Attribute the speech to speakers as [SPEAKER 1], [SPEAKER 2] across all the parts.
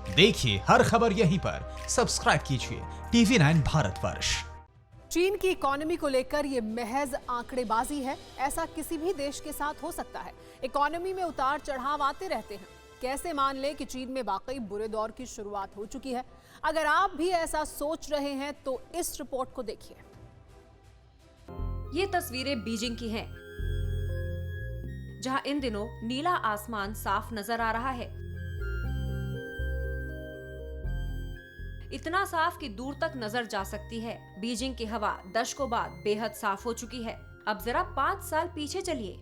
[SPEAKER 1] देखिए हर खबर यहीं पर, सब्सक्राइब कीजिए TV9 भारतवर्ष।
[SPEAKER 2] चीन की इकोनॉमी को लेकर ये महज आंकड़ेबाजी है, ऐसा किसी भी देश के साथ हो सकता है। इकोनॉमी में उतार चढ़ाव आते रहते हैं। कैसे मान ले कि चीन में वाकई बुरे दौर की शुरुआत हो चुकी है? अगर आप भी ऐसा सोच रहे हैं तो इस रिपोर्ट को देखिए।
[SPEAKER 3] ये तस्वीरें बीजिंग की हैं, जहां इन दिनों नीला आसमान साफ नजर आ रहा है। इतना साफ कि दूर तक नजर जा सकती है। बीजिंग की हवा दशकों बाद बेहद साफ हो चुकी है। अब जरा 5 साल पीछे चलिए।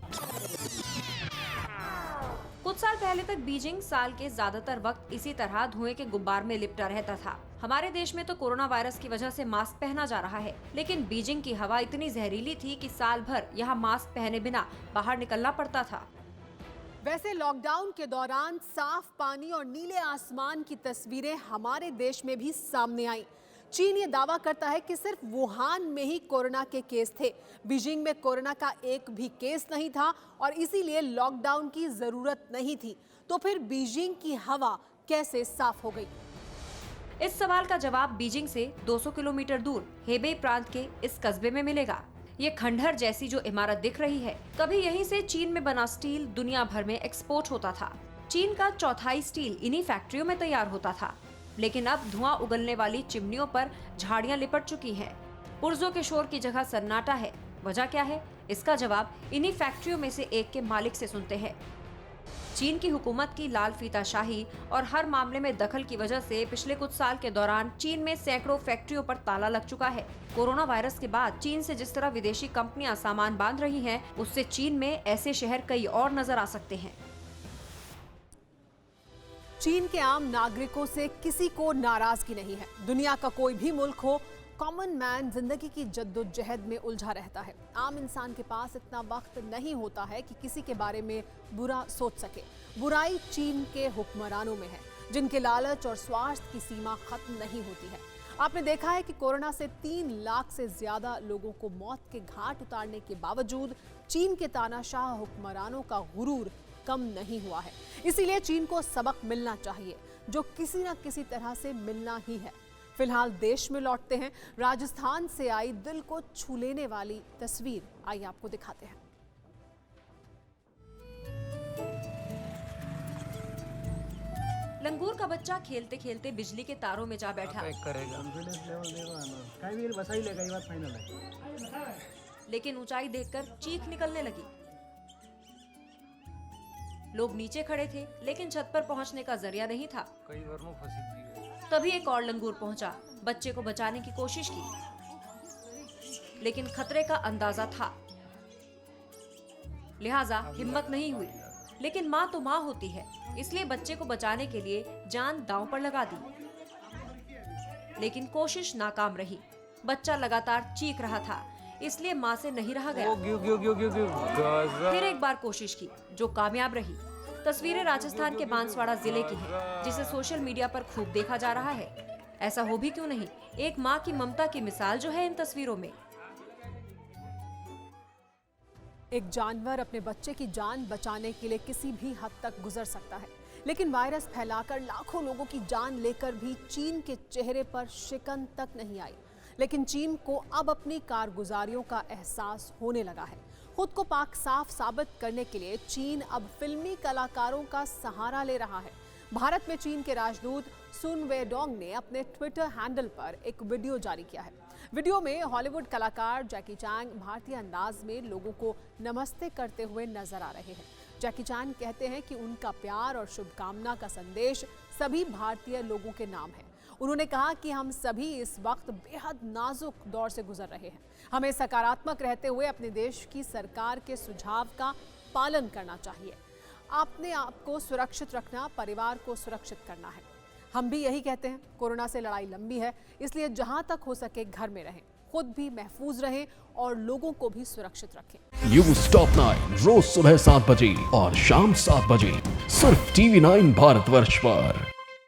[SPEAKER 3] कुछ साल पहले तक बीजिंग साल के ज्यादातर वक्त इसी तरह धुएं के गुब्बार में लिपटा रहता था। हमारे देश में तो कोरोना वायरस की वजह से मास्क पहना जा रहा है, लेकिन बीजिंग की हवा इतनी जहरीली थी कि साल भर यहाँ मास्क पहने बिना बाहर निकलना पड़ता था।
[SPEAKER 2] वैसे लॉकडाउन के दौरान साफ पानी और नीले आसमान की तस्वीरें हमारे देश में भी सामने आईं। चीन ये दावा करता है कि सिर्फ वुहान में ही कोरोना के केस थे। बीजिंग में कोरोना का एक भी केस नहीं था और इसीलिए लॉकडाउन की जरूरत नहीं थी। तो फिर बीजिंग की हवा कैसे साफ हो गई?
[SPEAKER 3] इस सवाल का जवाब बीजिंग से 200 किलोमीटर दूर हेबेई प्रांत के इस कस्बे में मिलेगा। ये खंडहर जैसी जो इमारत दिख रही है, कभी यहीं से चीन में बना स्टील दुनिया भर में एक्सपोर्ट होता था। चीन का चौथाई स्टील इन्हीं फैक्ट्रियों में तैयार होता था, लेकिन अब धुआं उगलने वाली चिमनियों पर झाड़ियां लिपट चुकी हैं। पुर्जों के शोर की जगह सन्नाटा है। वजह क्या है? इसका जवाब इन्हीं फैक्ट्रियों में से एक के मालिक से सुनते हैं। चीन की हुकूमत की लाल फीताशाही और हर मामले में दखल की वजह से पिछले कुछ साल के दौरान चीन में सैकड़ों फैक्ट्रियों पर ताला लग चुका है। कोरोना वायरस के बाद चीन से जिस तरह विदेशी कंपनियां सामान बांध रही हैं, उससे चीन में ऐसे शहर कई और नजर आ सकते हैं।
[SPEAKER 2] चीन के आम नागरिकों से किसी को नाराजगी नहीं है। दुनिया का कोई भी मुल्क हो, कॉमन मैन जिंदगी की जद्दोजहद में उलझा रहता है। आम इंसान के पास इतना वक्त नहीं होता है कि किसी के बारे में बुरा सोच सके। बुराई चीन के हुक्मरानों में है, जिनके लालच और स्वार्थ की सीमा खत्म नहीं होती है। आपने देखा है कि कोरोना से 3 लाख से ज्यादा लोगों को मौत के घाट उतारने के बावजूद चीन के तानाशाह हुक्मरानों का गुरूर कम नहीं हुआ है। इसीलिए चीन को सबक मिलना चाहिए, जो किसी न किसी तरह से मिलना ही है। फिलहाल देश में लौटते हैं। राजस्थान से आई दिल को छू लेने वाली तस्वीर आइए आपको दिखाते हैं।
[SPEAKER 3] लंगूर का बच्चा खेलते खेलते बिजली के तारों में जा बैठा, लेकिन ऊंचाई देखकर चीख निकलने लगी। लोग नीचे खड़े थे, लेकिन छत पर पहुंचने का जरिया नहीं था। तभी एक और लंगूर पहुंचा, बच्चे को बचाने की कोशिश की, लेकिन खतरे का अंदाजा था, लिहाजा हिम्मत नहीं हुई। लेकिन माँ तो माँ होती है, इसलिए बच्चे को बचाने के लिए जान दांव पर लगा दी, लेकिन कोशिश नाकाम रही। बच्चा लगातार चीख रहा था, इसलिए माँ से नहीं रहा गया। फिर एक बार कोशिश की, जो कामयाब रही। तस्वीरें राजस्थान के बांसवाड़ा जिले की हैं, जिसे सोशल मीडिया पर खूब देखा जा रहा है। ऐसा हो भी क्यों नहीं, एक माँ की ममता की मिसाल जो है इन तस्वीरों में।
[SPEAKER 2] एक जानवर अपने बच्चे की जान बचाने के लिए किसी भी हद तक गुजर सकता है, लेकिन वायरस फैलाकर लाखों लोगों की जान लेकर भी चीन के चेहरे पर शिकन तक नहीं आई। लेकिन चीन को अब अपनी कारगुजारियों का एहसास होने लगा है। खुद को पाक साफ साबित करने के लिए चीन अब फिल्मी कलाकारों का सहारा ले रहा है। भारत में चीन के राजदूत सुन वेडोंग ने अपने ट्विटर हैंडल पर एक वीडियो जारी किया है। वीडियो में हॉलीवुड कलाकार जैकी चैंग भारतीय अंदाज में लोगों को नमस्ते करते हुए नजर आ रहे हैं। जैकी चैंग कहते हैं कि उनका प्यार और शुभकामना का संदेश सभी भारतीय लोगों के नाम है। उन्होंने कहा कि हम सभी इस वक्त बेहद नाजुक दौर से गुजर रहे हैं। हमें सकारात्मक रहते हुए अपने देश की सरकार के सुझाव का पालन करना चाहिए। अपने आप को सुरक्षित रखना, परिवार को सुरक्षित करना है। हम भी यही कहते हैं। कोरोना से लड़ाई लंबी है, इसलिए जहां तक हो सके घर में रहें, खुद भी महफूज रहें और लोगों को भी सुरक्षित रखें।
[SPEAKER 4] न्यूज़ टॉप 9 रोज सुबह 7 बजे और शाम 7 बजे सिर्फ TV9 भारतवर्ष पर।